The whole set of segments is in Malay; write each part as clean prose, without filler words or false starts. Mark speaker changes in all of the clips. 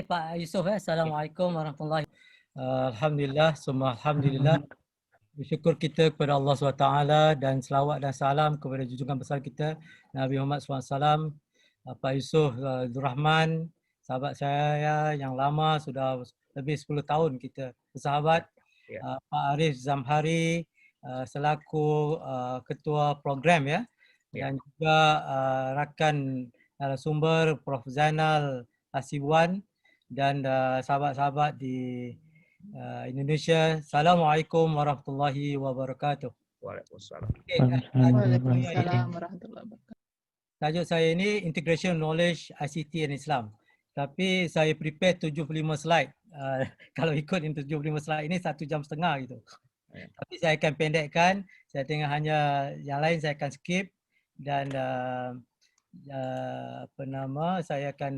Speaker 1: Pak Yusof, Assalamualaikum warahmatullahi Alhamdulillah, semua Alhamdulillah. Bersyukur kita kepada Allah SWT dan selawat dan salam kepada junjungan besar kita Nabi Muhammad SAW, Pak Yusof Abdul Rahman, sahabat saya yang lama, sudah lebih 10 tahun kita bersahabat. Pak Arif Zamhari selaku ketua program dan juga rakan narasumber Prof Zainal Hasibuan dan sahabat-sahabat di Indonesia. Assalamualaikum warahmatullahi wabarakatuh.
Speaker 2: Waalaikumsalam.
Speaker 3: Waalaikumsalam warahmatullahi wabarakatuh.
Speaker 1: Tajuk saya ini Integration Knowledge, ICT and Islam. Tapi saya prepare 75 slide. Kalau ikut 75 slide ini 1 jam setengah gitu. Tapi saya akan pendekkan. Saya tengok hanya yang lain saya akan skip dan saya akan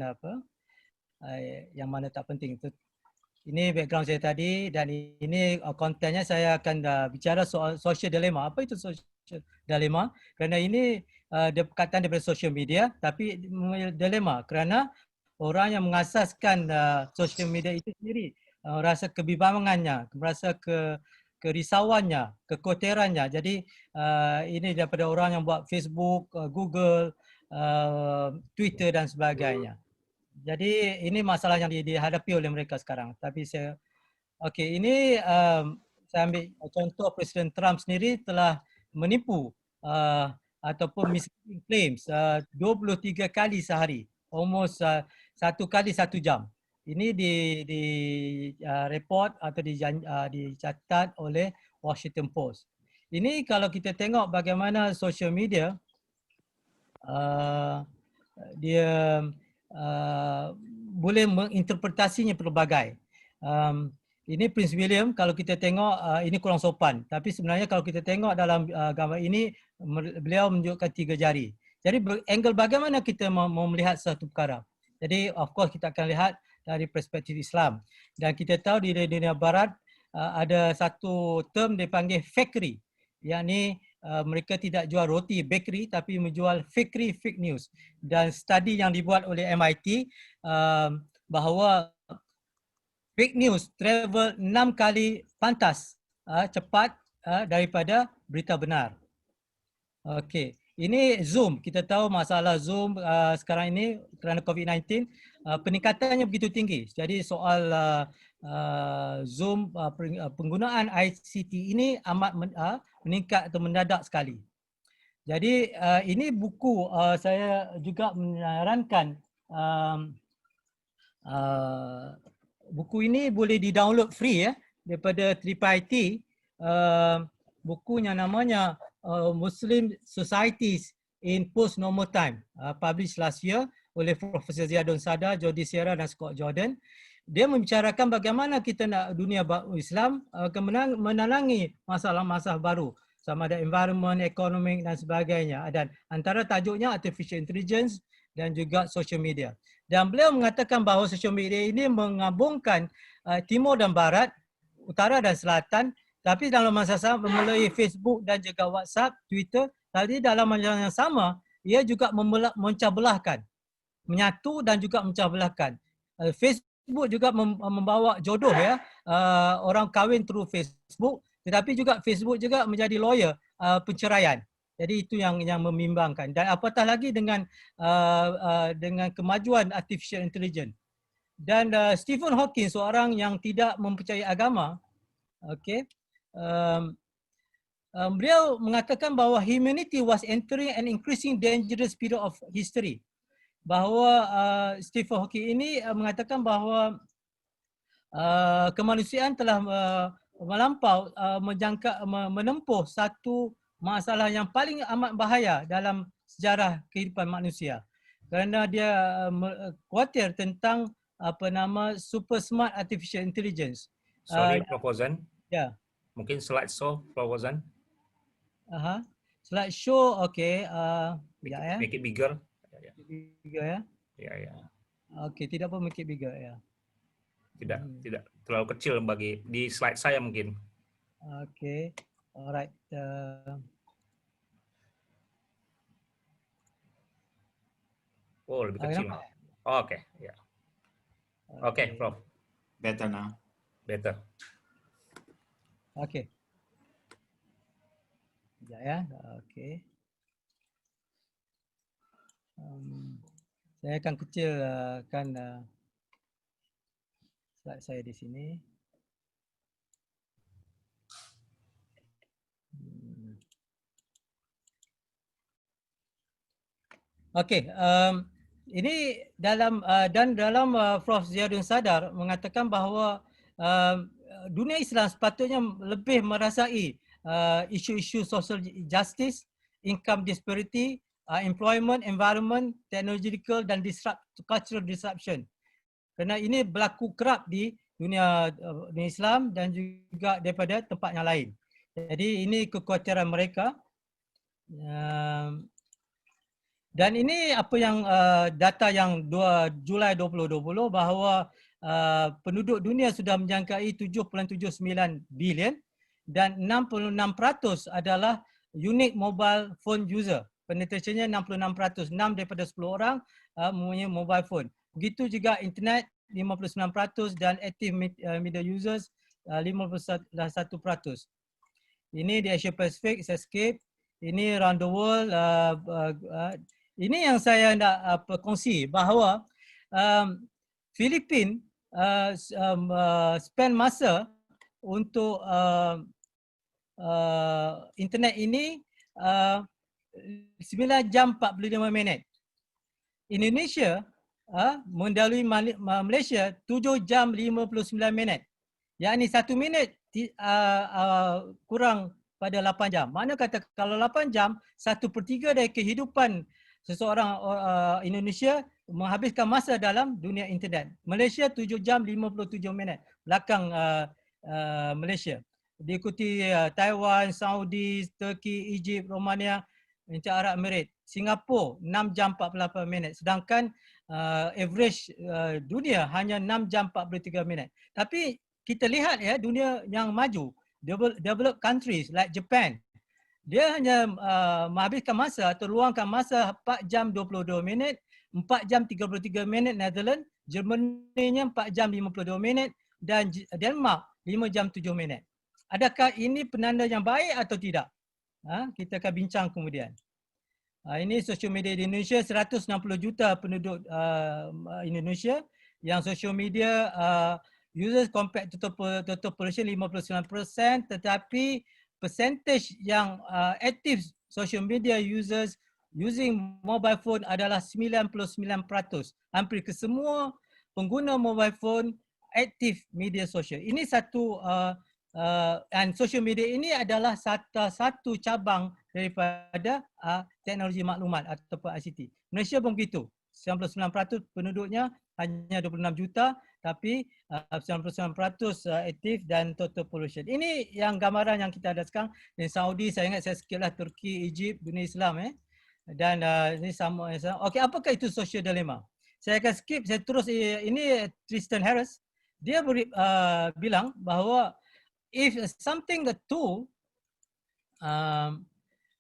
Speaker 1: yang mana tak penting. Ini background saya tadi dan ini kontennya saya akan bicara soal social dilemma. Apa itu social dilemma? Kerana ini perkataan daripada social media, tapi dilema kerana orang yang mengasaskan social media itu sendiri rasa kebimbangannya, merasa kerisauannya, kekoterannya. Jadi ini daripada orang yang buat Facebook, Google, Twitter dan sebagainya. Jadi ini masalah yang dihadapi oleh mereka sekarang. Tapi ini saya ambil contoh Presiden Trump sendiri telah menipu ataupun misleading claims 23 kali sehari, almost 1 kali 1 jam. Ini di report atau dicatat oleh Washington Post. Ini kalau kita tengok bagaimana social media dia boleh menginterpretasinya pelbagai. Ini Prince William, kalau kita tengok ini kurang sopan. Tapi sebenarnya kalau kita tengok dalam gambar ini, beliau menunjukkan 3 jari. Jadi angle bagaimana kita mau melihat satu perkara. Jadi of course kita akan lihat dari perspektif Islam. Dan kita tahu di dunia barat ada satu term dipanggil fakery. Yakni mereka tidak jual roti bakery tapi menjual fakery fake news. Dan studi yang dibuat oleh MIT bahawa fake news travel 6 kali pantas cepat daripada berita benar. Okey, ini Zoom. Kita tahu masalah Zoom sekarang ini kerana COVID-19 peningkatannya begitu tinggi. Jadi soal Zoom penggunaan ICT ini amat meningkat atau mendadak sekali. Jadi ini buku saya juga menyarankan buku ini boleh di-download free daripada Tripartite. Bukunya namanya Muslim Societies in Post-Normal Time, published last year oleh Profesor Ziadun Sada, Jody Sierra dan Scott Jordan. Dia membicarakan bagaimana kita nak dunia Islam menangangi masalah-masalah baru sama ada environment, ekonomi dan sebagainya. Dan antara tajuknya Artificial Intelligence dan juga social media. Dan beliau mengatakan bahawa social media ini menggabungkan timur dan barat, utara dan selatan, tapi dalam masa sama melalui Facebook dan juga WhatsApp, Twitter, tadi dalam masa yang sama, ia juga memecah belahkan, menyatu dan juga memecah belahkan. Facebook juga membawa jodoh orang kahwin through Facebook, tetapi juga Facebook juga menjadi lawyer perceraian. Jadi itu yang membimbangkan. Dan apatah lagi dengan kemajuan artificial intelligence. Dan Stephen Hawking, seorang yang tidak mempercayai agama, beliau mengatakan bahawa humanity was entering an increasing dangerous period of history. Bahawa Stephen Hawking ini mengatakan bahawa kemanusiaan telah melampau menempuh satu masalah yang paling amat bahaya dalam sejarah kehidupan manusia. Kerana dia khawatir tentang super smart artificial intelligence.
Speaker 2: Sorry, Prof. Ozan.
Speaker 1: Ya.
Speaker 2: Mungkin slideshow, Prof. Ozan.
Speaker 1: Slideshow, okey.
Speaker 2: Make it bigger.
Speaker 1: Bigger ya.
Speaker 2: Ya.
Speaker 1: Okey, tidak apa make it bigger ya.
Speaker 2: Tidak terlalu kecil bagi di slide saya mungkin.
Speaker 1: Okey. Alright.
Speaker 2: Oh, lebih kecil. Oke, ya. Okay, Prof.
Speaker 4: Better now.
Speaker 2: Better.
Speaker 1: Okey. Sekejap ya. Okey. Saya akan kecilkan slide saya di sini. Okey, ini dalam Prof Ziauddin Sadar mengatakan bahawa dunia Islam sepatutnya lebih merasai isu-isu social justice, income disparity, employment, environment, technological dan cultural disruption. Kerana ini berlaku kerap di dunia Islam dan juga daripada tempat yang lain. Jadi ini kekhawatiran mereka. Dan ini apa yang data yang 2 Julai 2020 bahawa penduduk dunia sudah menjangkai 7.79 bilion dan 66% adalah unique mobile phone user. Penetrationnya 66%, 6 daripada 10 orang mempunyai mobile phone. Begitu juga internet 59% dan active media users 51%. Ini di Asia Pacific, saya skip. Ini around the world. Ini yang saya nak kongsi bahawa Filipina spend masa untuk internet ini 9 jam 45 minit. Indonesia mendahului Malaysia 7 jam 59 minit. Yakni 1 minit kurang pada 8 jam. Mana kata kalau 8 jam, 1/3 dari kehidupan seseorang Indonesia menghabiskan masa dalam dunia internet. Malaysia 7 jam 57 minit belakang Malaysia. Diikuti Taiwan, Saudi, Turki, Egypt, Romania, Encik Arab Emirates. Singapura 6 jam 48 minit. Sedangkan average dunia hanya 6 jam 43 minit. Tapi kita lihat ya dunia yang maju, developed countries like Japan, dia hanya menghabiskan masa atau luangkan masa 4 jam 22 minit, 4 jam 33 minit Netherlands, Germany-nya 4 jam 52 minit dan Denmark 5 jam 7 minit. Adakah ini penanda yang baik atau tidak? Kita akan bincang kemudian. Ini social media di Indonesia, 160 juta penduduk Indonesia yang social media users compared to total population 59%, tetapi percentage yang active social media users using mobile phone adalah 99%. Hampir kesemua pengguna mobile phone aktif media sosial. Ini satu dan social media ini adalah satu cabang daripada teknologi maklumat ataupun ICT. Malaysia pun begitu. 99% penduduknya hanya 26 juta tapi 99% aktif dan total population. Ini yang gambaran yang kita ada sekarang. Di Saudi, saya ingat saya sikitlah, Turki, Egypt, dunia Islam dan ini sama. Okey, apakah itu social dilemma? Saya akan skip, saya terus. Ini Tristan Harris. Dia bilang bahawa if something a tool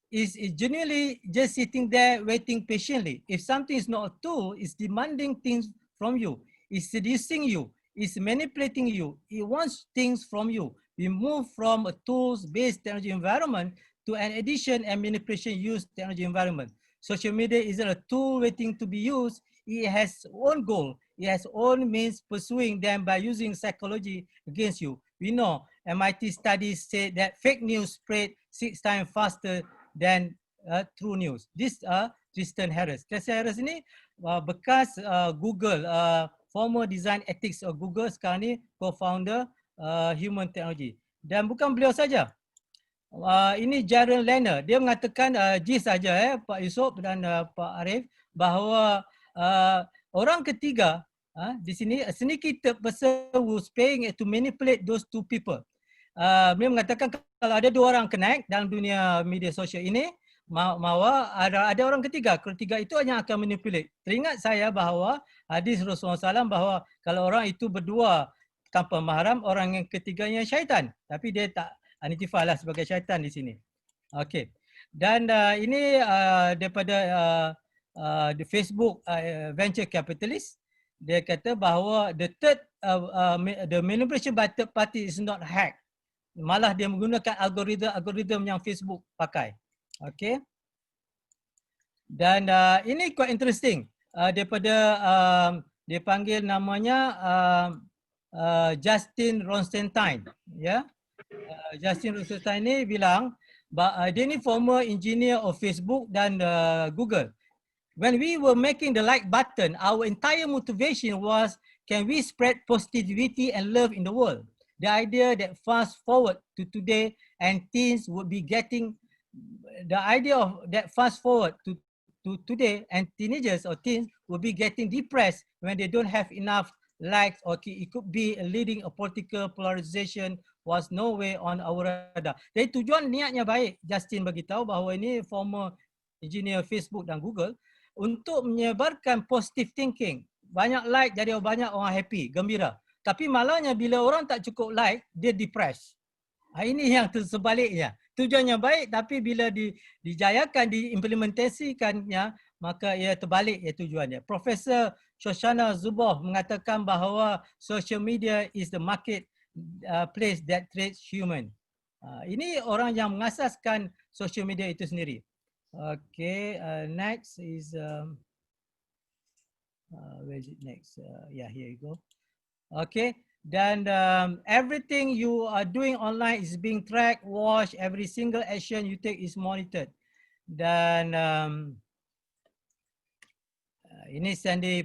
Speaker 1: is genuinely just sitting there waiting patiently. If something is not a tool, it's demanding things from you. It's seducing you. It's manipulating you. It wants things from you. We move from a tools-based technology environment to an addition and manipulation-used technology environment. Social media isn't a tool waiting to be used. It has own goal. It has own means pursuing them by using psychology against you. We know MIT studies say that fake news spread 6 times faster than true news. This Tristan Harris. Tristan Harris ini bekas Google, former design ethics of Google, sekarang ni co-founder Human Technology. Dan bukan beliau saja. Ini Jaron Lanier. Dia mengatakan saja Pak Yusof dan Pak Arif bahawa orang ketiga di sini, a sneaky third person who's paying to manipulate those two people. Beliau mengatakan kalau ada 2 orang connect dalam dunia media sosial ini, mawa ada orang ketiga. Ketiga itu hanya akan manipulate. Teringat saya bahawa hadis Rasulullah SAW bahawa kalau orang itu berdua tanpa mahram, orang yang ketiganya syaitan. Tapi dia tak identify lah sebagai syaitan di sini. Okey. Dan ini daripada the Facebook venture capitalist. dia kata bahawa the manipulation by third party is not hack. Malah dia menggunakan algoritma yang Facebook pakai. Okay. Dan ini quite interesting. Daripada dia panggil namanya Justin Ronstein, ya. Justin Ronstein ni bilang dia ni former engineer of Facebook dan Google. When we were making the like button, our entire motivation was, can we spread positivity and love in the world? The idea that fast forward to today and teens would be getting, the idea of that fast forward to today and teenagers or teens will be getting depressed when they don't have enough likes, or it could be leading a political polarization was no way on our radar. Jadi tujuan niatnya baik, Justin beritahu bahawa ini former engineer Facebook dan Google untuk menyebarkan positive thinking. Banyak like jadi banyak orang happy, gembira. Tapi malahnya bila orang tak cukup like, dia depressed. Ini yang sebaliknya. Tujuannya baik tapi bila dijayakan, diimplementasikannya, maka ia terbalik ya tujuannya. Profesor Shoshana Zuboff mengatakan bahawa social media is the market place that trades human. Ini orang yang mengasaskan social media itu sendiri. Okay, next is where is it next? Yeah, here you go. Okay, then everything you are doing online is being tracked, watched. Every single action you take is monitored. Dan ini Sandy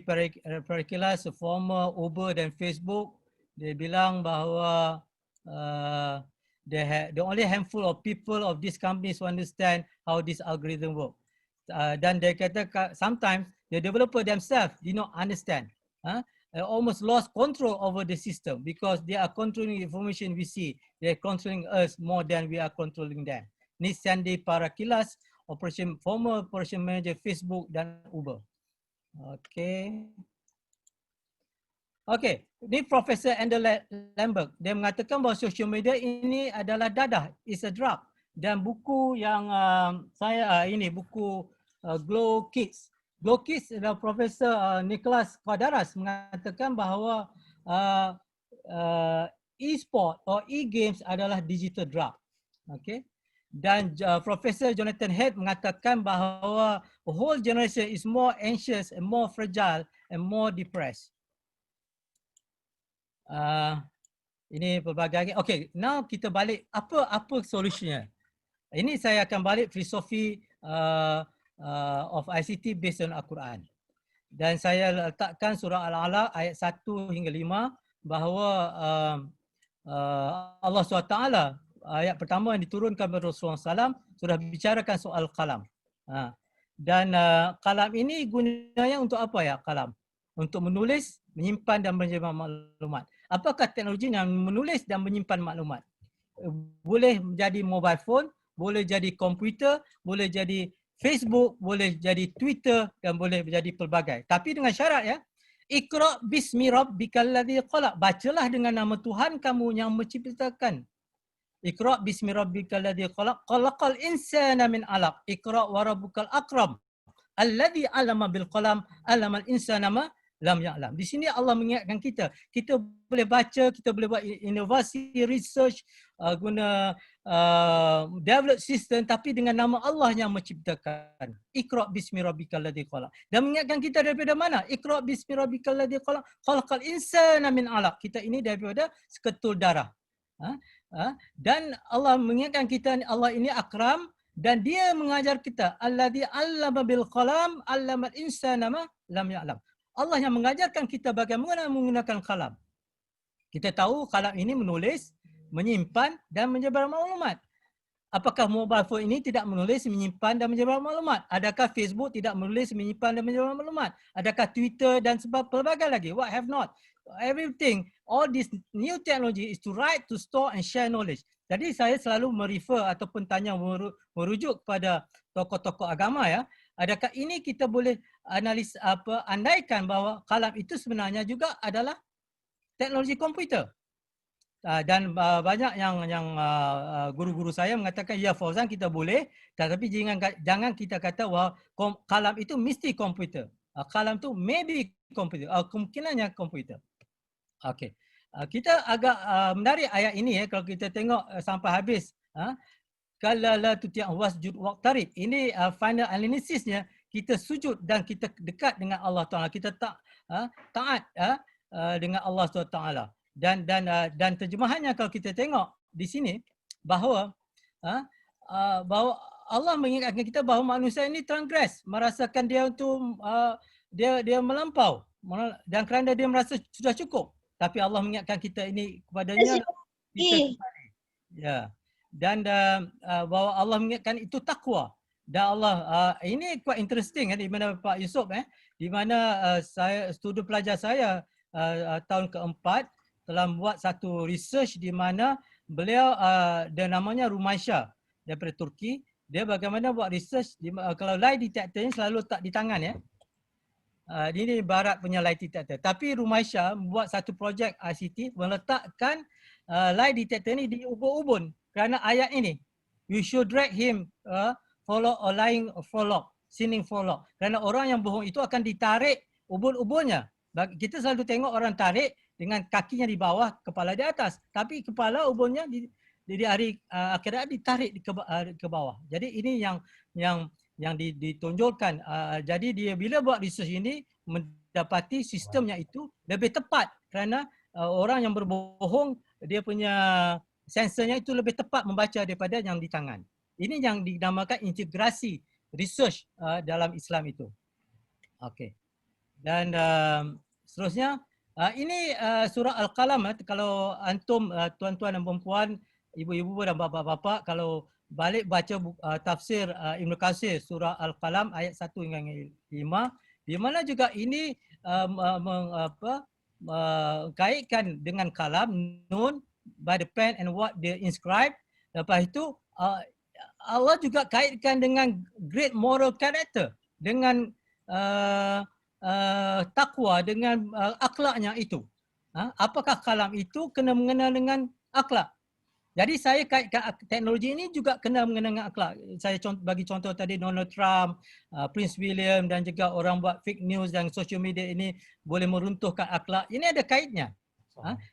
Speaker 1: Perikilas, former Uber dan Facebook. Dia bilang bahawa the only handful of people of these companies who understand how this algorithm work. Dan dia kata sometimes the developer themselves do not understand. They almost lost control over the system because they are controlling the information we see. They are controlling us more than we are controlling them. Ini Sandy Perikilas, former operation manager Facebook dan Uber. Okay. Okay, ini Profesor Andrew Lamberg. Dia mengatakan bahawa social media ini adalah dadah, is a drug. Dan buku yang buku Glow Kids. Glow Kids adalah Profesor Nicholas Quadaras mengatakan bahawa e-sport atau e-games adalah digital drug. Okay. Dan Profesor Jonathan Head mengatakan bahawa a whole generation is more anxious and more fragile and more depressed. Ini pelbagai. Okay, now kita balik apa solusinya. Ini saya akan balik filosofi of ICT based on Al-Quran. Dan saya letakkan surah Al-Alaq ayat 1 hingga 5 bahawa Allah SWT ayat pertama yang diturunkan kepada Rasulullah SAW sudah bicarakan soal kalam. Dan kalam ini gunanya untuk apa ya kalam? Untuk menulis, menyimpan dan menyimpan maklumat. Apakah teknologi yang menulis dan menyimpan maklumat? Boleh menjadi mobile phone, boleh jadi komputer, boleh jadi Facebook, boleh jadi Twitter dan boleh menjadi pelbagai. Tapi dengan syarat ya, Iqra bismi rabbikal ladzi khalaq. Bacalah dengan nama Tuhan kamu yang menciptakan. Iqra bismi rabbikal ladzi khalaq. Khalaqal insana min 'alaq. Iqra wa rabbukal akram. Alladzi 'allama bil qalam, 'allamal insana ma lam ya'lam. Di sini Allah mengingatkan kita. Kita boleh baca, kita boleh buat inovasi, research, guna develop system tapi dengan nama Allah yang menciptakan. Iqra bismi rabbikal ladzi khalaq. Dan mengingatkan kita daripada mana? Iqra bismi rabbikal ladzi khalaq. Khalaqal insana min 'alaq. Kita ini daripada seketul darah. Dan Allah mengingatkan kita Allah ini akram dan dia mengajar kita alladzi 'allama bil qalam 'allamal insana ma lam ya'lam. Allah yang mengajarkan kita bagaimana menggunakan kalam. Kita tahu kalam ini menulis, menyimpan dan menyebar maklumat. Apakah mobile phone ini tidak menulis, menyimpan dan menyebar maklumat? Adakah Facebook tidak menulis, menyimpan dan menyebar maklumat? Adakah Twitter dan sebab pelbagai lagi? What have not? Everything, all this new technology is to write, to store and share knowledge. Jadi saya selalu merefer ataupun tanya merujuk kepada tokoh-tokoh agama ya. Adakah ini kita boleh andaikan bahawa kalam itu sebenarnya juga adalah teknologi komputer. Dan banyak yang guru-guru saya mengatakan ya Fauzan kita boleh, tetapi jangan kita kata bahawa kalam itu mesti komputer. Kalam tu maybe komputer, kemungkinannya komputer. Okey. Kita agak menarik ayat ini ya, kalau kita tengok sampai habis. Kalla la tuti'hu wasjud waqtarib. Ini final analysisnya, kita sujud dan kita dekat dengan Allah Taala. Kita taat dengan Allah Taala. Dan terjemahannya kalau kita tengok di sini bahawa bahawa Allah mengingatkan kita bahawa manusia ini transgress, merasakan dia untuk dia melampau, dan kerana dia merasa sudah cukup, tapi Allah mengingatkan kita ini kepadanya kita kembali. Ya. Dan bahawa Allah mengingatkan itu takwa. Dan Allah ini quite interesting di mana Pak Yusof di mana saya studi pelajar saya tahun keempat telah buat satu research di mana beliau dan namanya Rumaysha daripada Turki. Dia bagaimana buat research kalau lie detector ni selalu tak di tangan ya. Ini barat punya lie detector. Tapi Rumaysha buat satu projek ICT meletakkan lie detector ni di ubun-ubun kerana ayat ini. You should drag him follow or lying follow, sinning follow. Kerana orang yang bohong itu akan ditarik ubun-ubunnya. Kita selalu tengok orang tarik dengan kakinya di bawah, kepala di atas. Tapi kepala ubunnya di hari akhirat ditarik ke bawah. Jadi ini yang ditonjolkan. Jadi dia bila buat research ini mendapati sistemnya itu lebih tepat kerana orang yang berbohong dia punya sensornya itu lebih tepat membaca daripada yang di tangan. Ini yang dinamakan integrasi research dalam Islam itu. Okey. Dan seterusnya ini surah Al-Qalam. Kalau antum tuan-tuan dan puan-puan, ibu-ibu dan bapa-bapa, kalau balik baca tafsir Ibn Katsir surah Al-Qalam ayat 1 hingga 5, di mana juga ini kaitkan dengan kalam, nun, by the pen and what they inscribe. Lepas itu Allah juga kaitkan dengan great moral character, dengan takwa, dengan akhlaknya itu. Apakah kalam itu kena mengenal dengan akhlak? Jadi saya kaitkan teknologi ini juga kena mengenal dengan akhlak. Saya bagi contoh tadi Donald Trump, Prince William dan juga orang buat fake news dan social media ini boleh meruntuhkan akhlak. Ini ada kaitnya.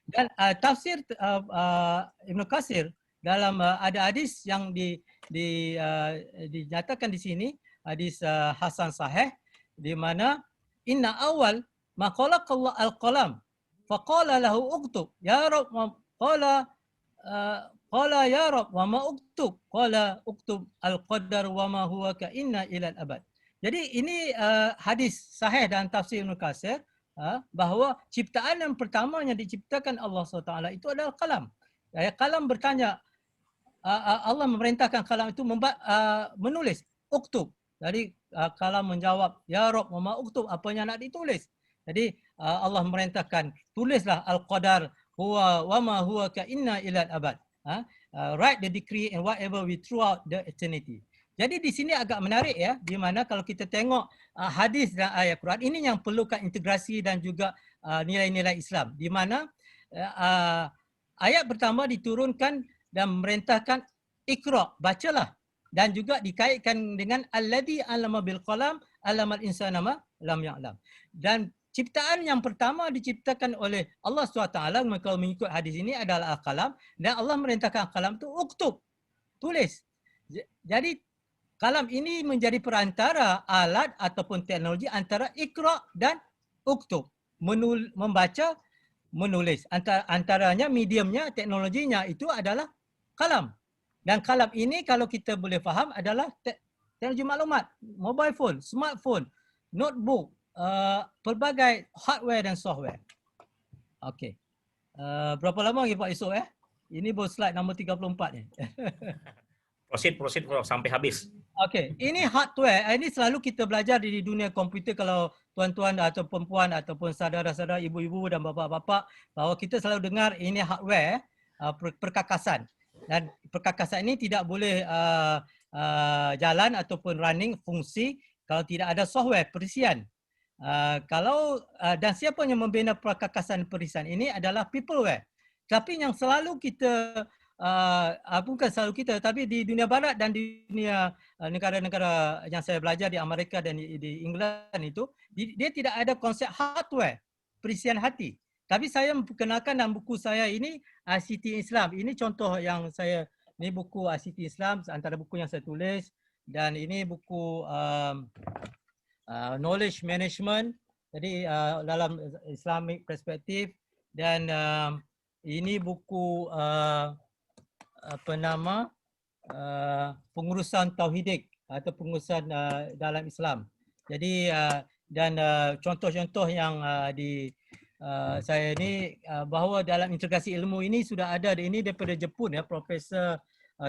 Speaker 1: Dan tafsir Ibn Katsir dalam ada hadis yang dinyatakan di sini, hadis Hasan Sahih, di mana inna awal ma khalaqallahu al-qalam faqala lahu uktub ya rab qala ya rab wa ma uktub qala uktub al-qadar wa ma huwa ka inna ilal abad. Jadi ini hadis sahih dalam tafsir Ibn Katsir bahawa ciptaan yang pertama yang diciptakan Allah SWT itu adalah kalam. Kalam bertanya, Allah memerintahkan kalam itu menulis, uktub. Jadi kalam menjawab, ya Rabb, wa ma uktub, apa yang nak ditulis. Jadi Allah memerintahkan, tulislah al-qadar, huwa wa ma huwa ka inna ilal abad. Write the decree and whatever we throughout the eternity. Jadi di sini agak menarik ya, di mana kalau kita tengok hadis dan ayat Quran, ini yang perlukan integrasi dan juga nilai-nilai Islam. Di mana ayat pertama diturunkan dan memerintahkan Iqra, bacalah. Dan juga dikaitkan dengan alladzi 'allama bil qalam 'allamal insana ma lam ya'lam. Dan ciptaan yang pertama diciptakan oleh Allah SWT kalau mengikut hadis ini adalah al-qalam, dan Allah merintahkan al-qalam itu uktub, tulis. Jadi kalam ini menjadi perantara alat ataupun teknologi antara Iqra dan uktub, membaca, menulis. Antaranya mediumnya, teknologinya itu adalah kalam. Dan kalam ini kalau kita boleh faham adalah teknologi maklumat, mobile phone, smartphone, notebook, pelbagai hardware dan software. Okey. Berapa lama lagi Pak Yusof Ini baru slide nombor 34 ni.
Speaker 2: Proceed sampai habis.
Speaker 1: Okey, ini hardware. Ini selalu kita belajar di dunia komputer kalau tuan-tuan atau perempuan ataupun saudara-saudara, ibu-ibu dan bapa-bapa, bahawa kita selalu dengar ini hardware, perkakasan. Dan perkakasan ini tidak boleh jalan ataupun running fungsi kalau tidak ada software perisian. Dan siapa yang membina perkakasan perisian ini adalah peopleware. Tapi yang selalu kita bukan selalu kita, tapi di dunia barat dan di dunia negara-negara yang saya belajar di Amerika dan di England itu, dia tidak ada konsep hardware, perisian hati. Tapi saya memperkenalkan dalam buku saya ini ICT Islam. Ini contoh yang saya, ini buku ICT Islam, antara buku yang saya tulis, dan ini buku knowledge management. Jadi dalam Islamic perspektif, dan ini buku apa nama pengurusan tauhidik atau pengurusan dalam Islam. Jadi dan contoh-contoh yang di saya ini bahawa dalam integrasi ilmu ini sudah ada ini daripada Jepun ya, Profesor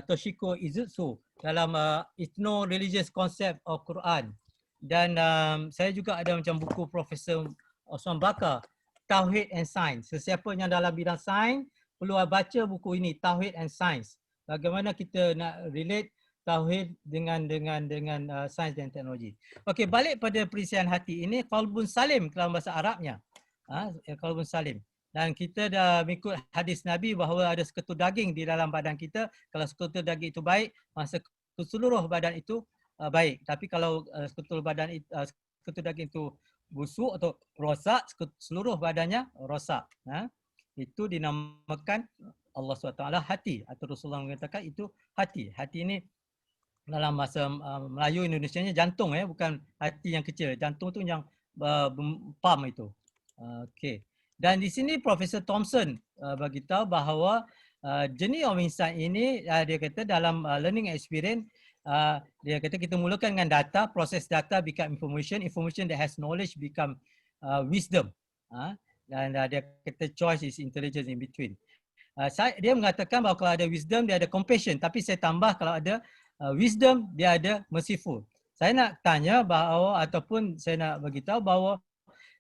Speaker 1: Toshiko Izutsu dalam Ethno Religious Concept of Quran. Dan saya juga ada macam buku Profesor Osman Bakar, Tauhid and Science. Sesiapa yang dalam bidang sains perlu baca buku ini, Tauhid and Science. Bagaimana kita nak relate tauhid dengan sains dan teknologi. Okey, balik pada perisian hati ini, qalbun salim dalam bahasa Arabnya. Qalbun salim. Dan kita dah mengikut hadis Nabi bahawa ada sekutu daging di dalam badan kita. Kalau sekutu daging itu baik, maka seluruh badan itu baik. Tapi kalau sekutu daging itu busuk atau rosak, seluruh badannya rosak. Itu dinamakan Allah SWT hati, atau Rasulullah mengatakan itu hati. Hati ini dalam bahasa Melayu Indonesianya jantung ya, bukan hati yang kecil. Jantung tu yang pam itu. Okey. Dan di sini Profesor Thompson beritahu bahawa jenis orang insan ini dia kata dalam learning experience, dia kata kita mulakan dengan data, proses data become information, information that has knowledge become wisdom. Dan dia kata choice is intelligence in between. Dia mengatakan bahawa kalau ada wisdom dia ada compassion, tapi saya tambah kalau ada wisdom dia ada merciful. Saya nak tanya bahawa ataupun saya nak beritahu bahawa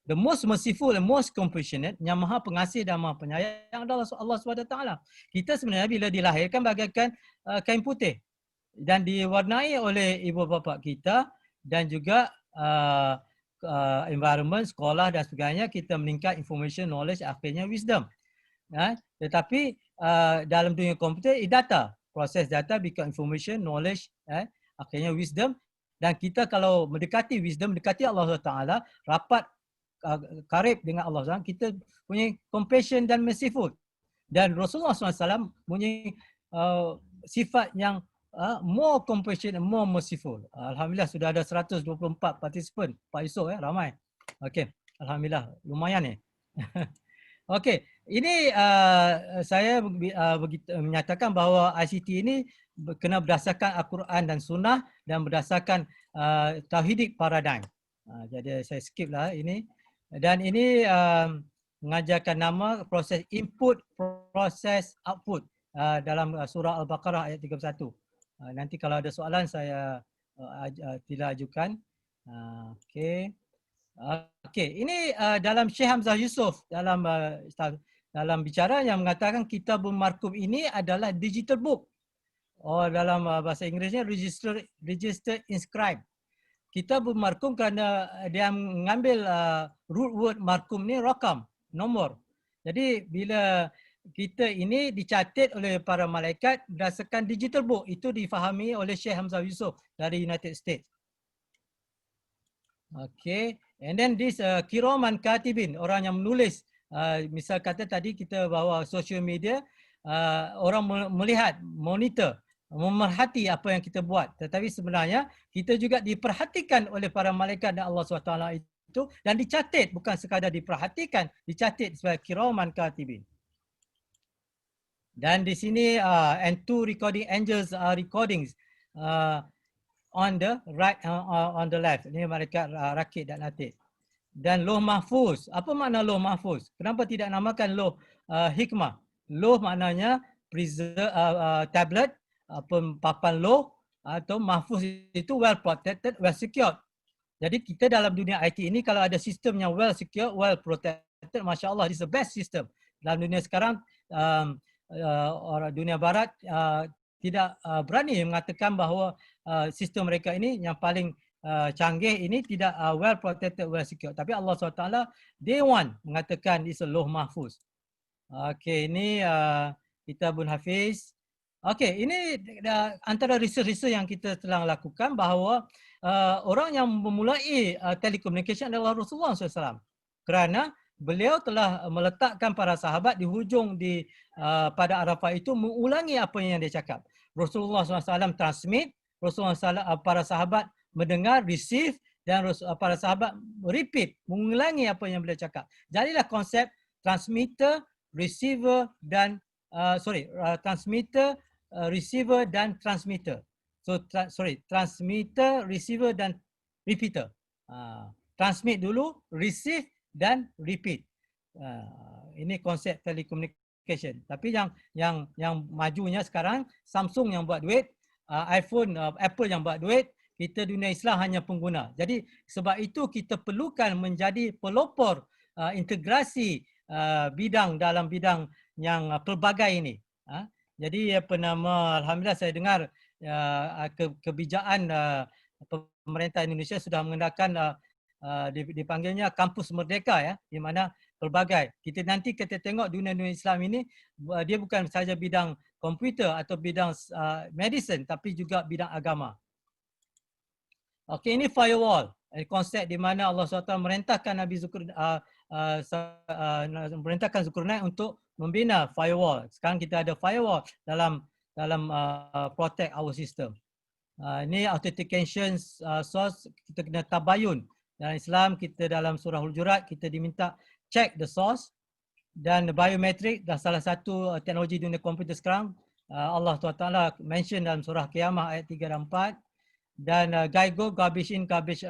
Speaker 1: the most merciful and most compassionate, yang maha pengasih dan maha penyayang adalah Allah SWT. Kita sebenarnya bila dilahirkan bagaikan kain putih dan diwarnai oleh ibu bapa kita dan juga environment, sekolah dan sebagainya, kita meningkat information, knowledge, akhirnya wisdom. Tetapi dalam dunia komputer, data, proses data become information, knowledge, akhirnya wisdom. Dan kita kalau mendekati wisdom, mendekati Allah SWT, rapat karib dengan Allah SWT, kita punya compassion dan merciful. Dan Rasulullah SAW punya sifat yang more compassion and more merciful. Alhamdulillah sudah ada 124 participant. Pak Yusof ramai. Okey, alhamdulillah lumayan ni. Okey, ini saya menyatakan bahawa ICT ini kena berdasarkan Al-Quran dan Sunnah dan berdasarkan tauhidik paradigm. Jadi saya skip lah ini. Dan ini mengajarkan nama proses input, proses output dalam surah Al-Baqarah ayat 31. Nanti kalau ada soalan saya tidak ajukan. Okey. Okey, ini dalam Syekh Hamzah Yusof dalam bicara yang mengatakan Kitabul Markum ini adalah digital book. Dalam bahasa Inggerisnya register inscribed. Kitabul Markum kerana dia mengambil root word markum ni rakam, nomor. Jadi bila kita ini dicatat oleh para malaikat berdasarkan digital book, itu difahami oleh Syekh Hamzah Yusof dari United States. Okay, and then this kiraman katibin, orang yang menulis. Misal kata tadi kita bawa social media, orang melihat, monitor, memerhati apa yang kita buat. Tetapi sebenarnya kita juga diperhatikan oleh para malaikat dan Allah SWT itu, dan dicatat, bukan sekadar diperhatikan, dicatat sebagai kiraman katibin. Dan di sini and two recording angels are recordings on the right, on the left. Ini malaikat rakit dan atid. Dan Lauh Mahfuz. Apa makna Lauh Mahfuz? Kenapa tidak namakan Lauh Hikmah? Lauh maknanya tablet, papan lauh, atau Mahfuz itu well protected, well secured. Jadi kita dalam dunia IT ini kalau ada sistem yang well secured, well protected, Masya Allah, this is the best system. Dalam dunia sekarang, orang dunia barat tidak berani mengatakan bahawa sistem mereka ini yang paling canggih ini tidak well protected, well secure. Tapi Allah SWT day one mengatakan it's a Lauh Mahfuz. Okey, ini Kitabul Hafiz Okey, ini antara research-research yang kita telah lakukan bahawa orang yang memulai telecommunication adalah Rasulullah SAW. Kerana beliau telah meletakkan para sahabat di hujung pada Arafah itu mengulangi apa yang dia cakap. Rasulullah SAW transmit, para sahabat mendengar, receive, dan para sahabat repeat, mengulangi apa yang beliau cakap. Jadilah konsep transmitter, receiver dan transmitter, receiver dan transmitter. So transmitter, receiver dan repeater. Transmit dulu, receive dan repeat. Ini konsep telecommunication. Tapi yang majunya sekarang Samsung yang buat duit, iPhone, Apple yang buat duit, kita dunia Islam hanya pengguna. Jadi sebab itu kita perlukan menjadi pelopor integrasi bidang dalam bidang yang pelbagai ini. Jadi alhamdulillah saya dengar kebijakan pemerintah Indonesia sudah mengenakan dipanggilnya kampus merdeka, ya, di mana pelbagai. Nanti kita tengok dunia Islam ini dia bukan sahaja bidang komputer atau bidang medicine tapi juga bidang agama. Okey, ini firewall. Konsep di mana Allah SWT merintahkan merintahkan Zulkarnain untuk membina firewall. Sekarang kita ada firewall dalam protect our system. Ini authentication source, kita kena tabayun. Dalam Islam, kita dalam surah Hujurat, kita diminta check the source. Dan biometrik dah salah satu teknologi dunia komputer sekarang. Allah SWT mention dalam surah Qiyamah ayat 3 dan 4. Dan GIGO, garbage in, garbage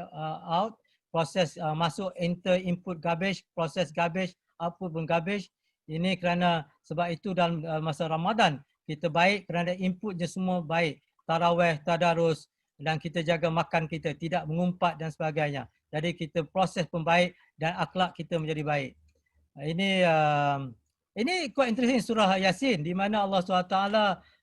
Speaker 1: out. Proses masuk, enter, input garbage, proses garbage, output pun garbage. Ini kerana sebab itu dalam masa Ramadan kita baik kerana inputnya semua baik. Tarawih, tadarus dan kita jaga makan kita, tidak mengumpat dan sebagainya. Jadi kita proses pun baik dan akhlak kita menjadi baik. Ini quite interesting surah Yasin di mana Allah SWT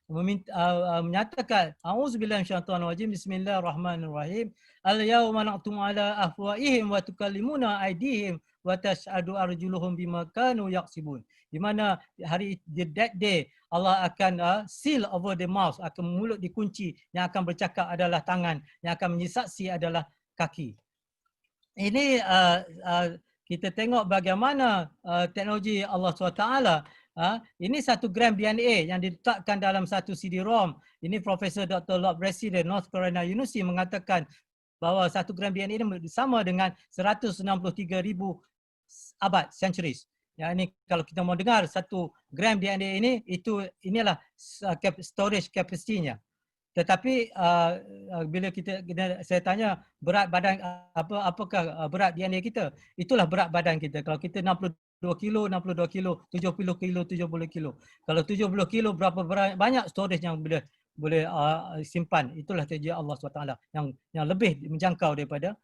Speaker 1: menyatakan A'udzubillahi minasyaitonir rajim, bismillahirrahmanirrahim. Al-yawma naqtumu ala afwahihim wa tukallimuna aydihim wa tashhadu arjuluhum bima kanu yaksibun. Di mana hari that day Allah akan seal over the mouth, akan mulut dikunci, yang akan bercakap adalah tangan, yang akan menyisaksi adalah kaki. Ini kita tengok bagaimana teknologi Allah SWT. Ini 1 gram DNA yang diletakkan dalam satu CD-ROM. Ini Profesor Dr. Lord Brassey dari North Carolina University mengatakan bahawa 1 gram DNA ini sama dengan 163,000 abad, centuries. Ya, ini kalau kita mau dengar 1 gram DNA ini, inilah storage capacity-nya. Tetapi bila saya tanya berat badan apakah berat DNA kita, itulah berat badan kita. Kalau kita 62 kilo, 70 kilo, 70 kilo. Kalau 70 kilo berapa banyak storage yang boleh simpan. Itulah teknologi Allah SWT yang lebih menjangkau daripada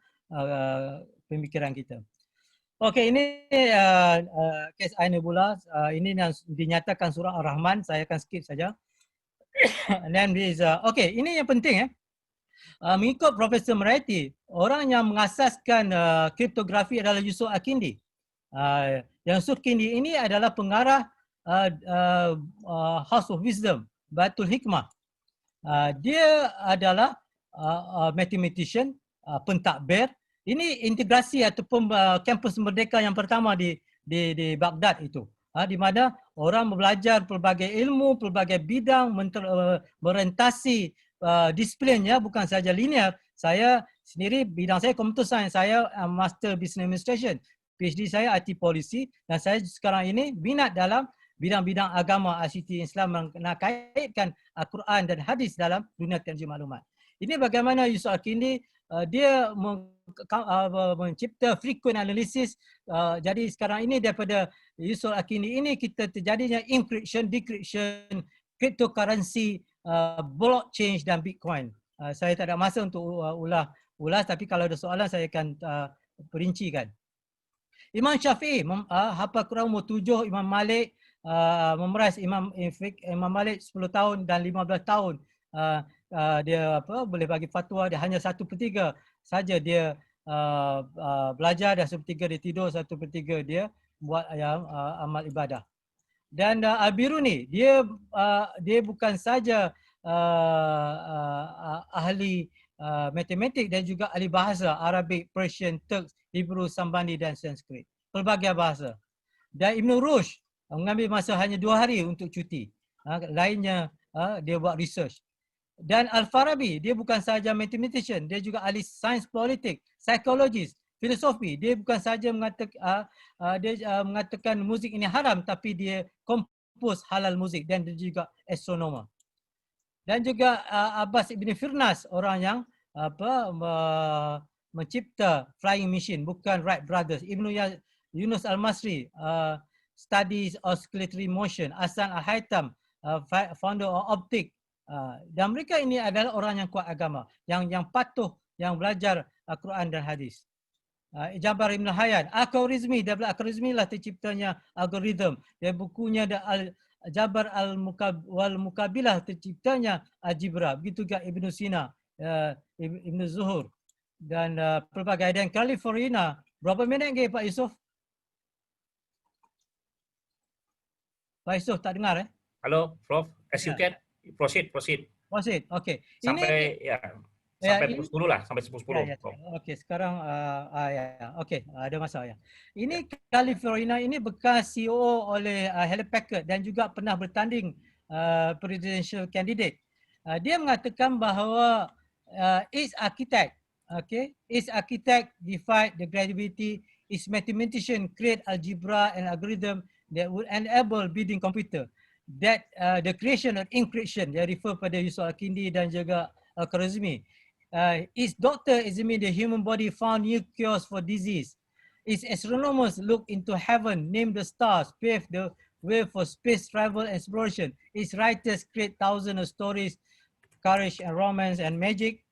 Speaker 1: pemikiran kita. Okey, ini kes Ain Nebula. Ini yang dinyatakan surah Ar-Rahman. Saya akan skip saja. And then okay, ini yang penting. Mengikut Profesor Meraiti, orang yang mengasaskan kriptografi adalah Yusuf Al-Kindi. Yang Yusuf Al-Kindi ini adalah pengarah House of Wisdom, Baitul Hikmah. Dia adalah mathematician, pentadbir. Ini integrasi ataupun kampus merdeka yang pertama di Baghdad itu. Di mana orang belajar pelbagai ilmu, pelbagai bidang, merentasi disiplinnya, bukan saja linear. Saya sendiri, bidang saya computer science, saya master business administration. PhD saya IT policy dan saya sekarang ini minat dalam bidang-bidang agama, ICT Islam yang kaitkan Al-Quran dan hadis dalam dunia teknologi maklumat. Ini bagaimana Yusuf Al-Kindi dia mencipta frequent analysis. Jadi sekarang ini daripada Yusuf Al-Kindi ini kita terjadinya encryption, decryption, cryptocurrency, blockchain dan Bitcoin. Saya tak ada masa untuk ulas tapi kalau ada soalan saya akan perincikan. Imam Syafi'i hafal Quran umur 7, Imam Malik memeras Imam Malik 10 tahun dan 15 tahun. Dia boleh bagi fatwa, dia hanya 1/3 saja dia belajar, dan 1/3 dia tidur, 1/3 dia buat amal ibadah. Dan Al-Biruni dia bukan saja ahli matematik dan juga ahli bahasa Arabic, Persian, Turks, Hebrew, Sambandi dan Sanskrit. Pelbagai bahasa. Dan Ibn Rushd mengambil masa hanya 2 hari untuk cuti. Lainnya dia buat research. Dan Al-Farabi, dia bukan sahaja mathematician, dia juga ahli sains politik, psikologis, filosofi. Dia bukan sahaja mengatakan muzik ini haram, tapi dia kompos halal muzik dan dia juga astronomer. Dan juga Abbas Ibn Firnas, orang yang mencipta flying machine, bukan Wright Brothers. Ibn Yunus Al-Masri, studies oscillatory motion. Hasan Al-Haytham, founder of optik. Dan mereka ini adalah orang yang kuat agama, yang patuh, yang belajar Al-Quran dan hadis. Jabar Ibn Hayyan, Al-Khwarizmi, daripada Al-Khwarizmi lah terciptanya algoritma. Dia bukunya ada Jabar Al-Mukabilah terciptanya Al-Jibra. Begitu juga Ibn Sina, Ibn Zuhur dan pelbagai. Dan California, berapa minit lagi Pak Yusof? Pak Yusof tak dengar
Speaker 2: Halo, Prof. As you can, proceed.
Speaker 1: Proceed, okey.
Speaker 2: Sampai sampai pukul 10 lah, sampai 10.
Speaker 1: Okey, sekarang okey, ada masa ya. Ini California ini bekas CEO oleh Hewlett Packard dan juga pernah bertanding presidential candidate. Dia mengatakan bahawa its architect defied the gravity, its mathematician create algebra and algorithm that would enable building computer. That the creation and encryption, dia refer pada Yusuf Al-Kindi dan juga Al-Khwarizmi. Its doctor examine the human body, found new cures for disease. Its astronomers look into heaven, name the stars, pave the way for space travel and exploration. Its writers create thousands of stories, courage and romance and magic.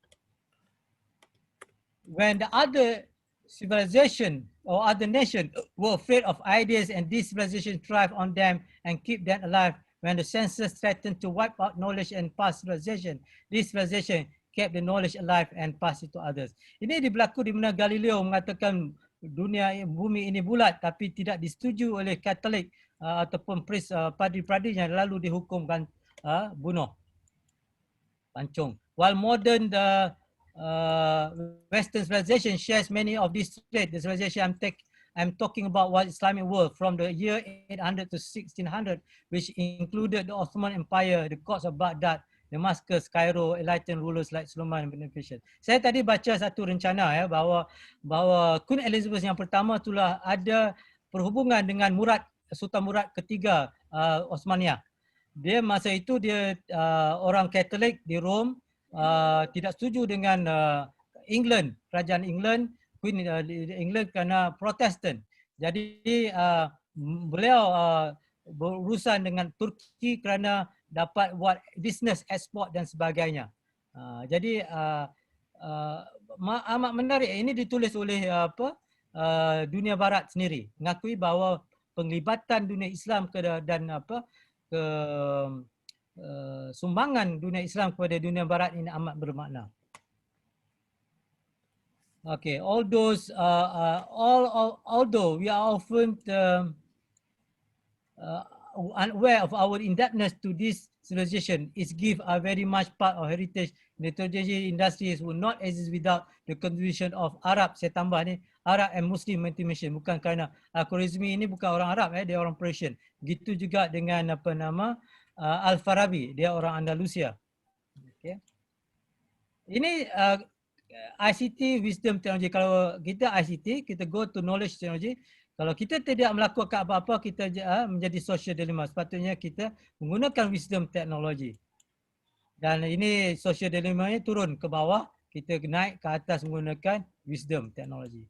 Speaker 1: When the other civilization or other nation were afraid of ideas, and this civilization thrive on them and keep them alive. When the senses threatened to wipe out knowledge and past civilization, this civilization kept the knowledge alive and pass it to others. Ini berlaku di mana Galileo mengatakan bumi ini bulat, tapi tidak disetujui oleh Katolik ataupun priest padri-padrinya, lalu dihukumkan bunuh, pancung. While modern Western civilization shares many of these traits, the civilization I'm talking about was Islamic world from the year 800 to 1600, which included the Ottoman Empire, the courts of Baghdad, Damascus, Cairo, enlightened rulers like Sulaiman bin Persian. Saya tadi baca satu rencana bahawa Queen Elizabeth yang pertama itulah ada perhubungan dengan Sultan Murad ketiga Osmania. Dia masa itu dia orang Katolik di Rom, tidak setuju dengan England, kerajaan England, Queen England kerana Protestan. Jadi beliau berurusan dengan Turki kerana dapat buat bisnes ekspor dan sebagainya. Jadi amat menarik. Ini ditulis oleh dunia barat sendiri, mengakui bahawa penglibatan dunia Islam sumbangan dunia Islam kepada dunia barat ini amat bermakna. Okay, although we are often unaware of our indebtedness to this civilization, its gifts are very much part of heritage. The technology industries would not exist without the contribution of Arab. Saya tambah ni, Arab and Muslim mathematician. Bukan kerana Al-Khwarizmi ini bukan orang Arab, dia orang Persian. Begitu juga dengan Al-Farabi, dia orang Andalusia. Okay. Ini ICT wisdom technology. Kalau kita ICT, kita go to knowledge technology. Kalau kita tidak melakukan apa-apa, kita menjadi social dilemma. Sepatutnya kita menggunakan wisdom technology. Dan ini social dilemma turun ke bawah, kita naik ke atas menggunakan wisdom technology.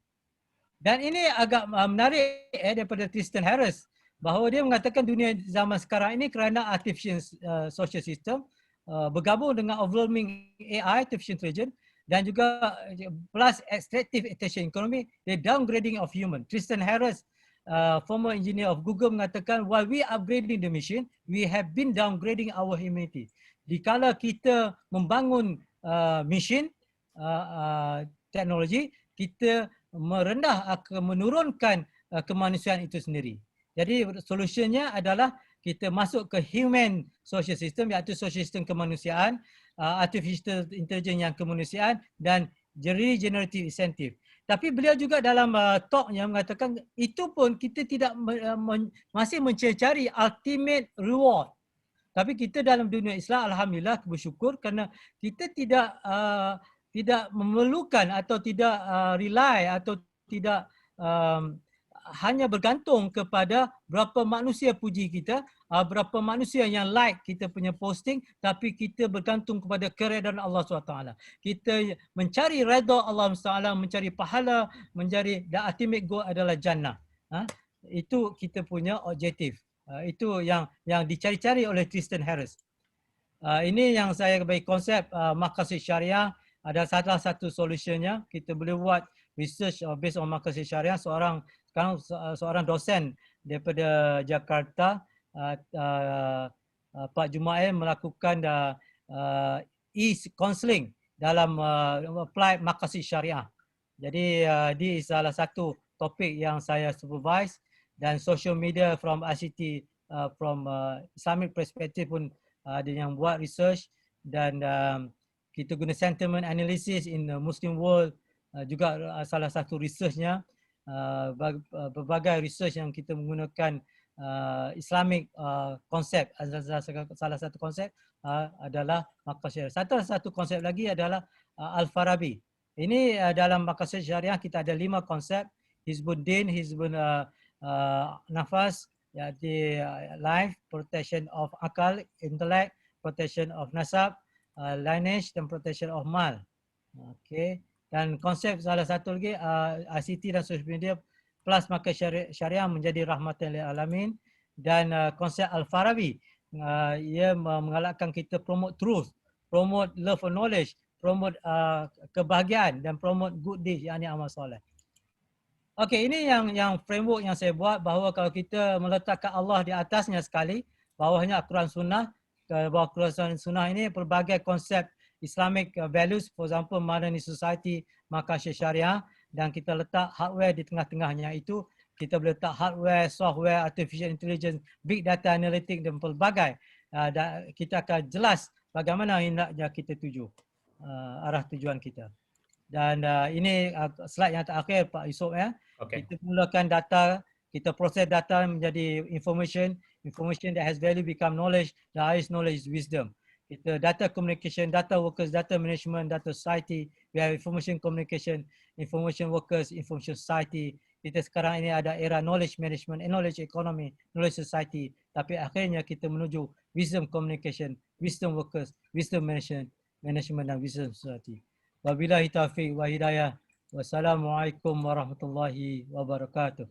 Speaker 1: Dan ini agak menarik daripada Tristan Harris, bahawa dia mengatakan dunia zaman sekarang ini kerana artificial social system bergabung dengan overwhelming AI, artificial intelligence, dan juga plus extractive attention economy, the downgrading of human. Tristan Harris, former engineer of Google, mengatakan while we upgrading the machine, we have been downgrading our humanity. Dikala kita membangun machine teknologi, kita menurunkan kemanusiaan itu sendiri. Jadi solusinya adalah kita masuk ke human social system, iaitu social system kemanusiaan, artificial intelligence yang kemanusiaan, dan regenerative incentive. Tapi beliau juga dalam talknya mengatakan itu pun kita tidak masih mencari ultimate reward. Tapi kita dalam dunia Islam, alhamdulillah, bersyukur kerana kita tidak memerlukan atau tidak rely atau tidak hanya bergantung kepada berapa manusia puji kita, berapa manusia yang like kita punya posting, tapi kita bergantung kepada keredaan Allah SWT. Kita mencari redha Allah SWT, mencari pahala, mencari the ultimate goal adalah jannah. Itu kita punya objektif. Itu yang dicari-cari oleh Tristan Harris. Ini yang saya bagi konsep maqasid syariah ada salah satu solusinya. Kita boleh buat research based on maqasid syariah. Seorang dosen daripada Jakarta, Pak Jumail, melakukan e-counseling dalam apply maqasid syariah. Jadi di salah satu topik yang saya supervise, dan social media from ICT from Islamic perspective pun ada yang buat research, dan kita guna sentiment analysis in the Muslim world juga salah satu researchnya. Berbagai research yang kita menggunakan Islamic konsep. Salah satu konsep adalah maqasid syariah. Satu konsep lagi adalah Al-Farabi. Ini dalam maqasid syariah kita ada 5 konsep: Hizbuddin, Hizbun nafas, iaitu life, protection of akal, intellect, protection of nasab, lineage, dan protection of mal. Okay. Dan konsep salah satu lagi ICT dan social media plus maka syariah menjadi rahmatan lil alamin. Dan konsep Al-Farabi, ia menggalakkan kita promote truth, promote love and knowledge, promote kebahagiaan, dan promote good deeds, yakni amal soleh. Okey, ini yang framework yang saya buat, bahawa kalau kita meletakkan Allah di atasnya sekali, bawahnya Al-Quran Sunnah, ke bawah Al-Quran Sunnah ini pelbagai konsep Islamic values, for example modern society, maqasid syariah, dan kita letak hardware di tengah-tengahnya itu. Kita boleh letak hardware, software, artificial intelligence, big data analytics, dan pelbagai. Kita akan jelas bagaimana hendaknya kita tuju, arah tujuan kita. Dan ini slide yang terakhir Pak Yusof ya. Okay. Kita mulakan data, kita proses data menjadi information that has value become knowledge, the highest knowledge is wisdom. Kita data communication, data workers, data management, data society, we have information communication, information workers, information society. Kita sekarang ini ada era knowledge management, knowledge economy, knowledge society. Tapi akhirnya kita menuju wisdom communication, wisdom workers, wisdom management, dan wisdom society. Wabillahi taufiq wa hidayah. Wassalamualaikum warahmatullahi wabarakatuh.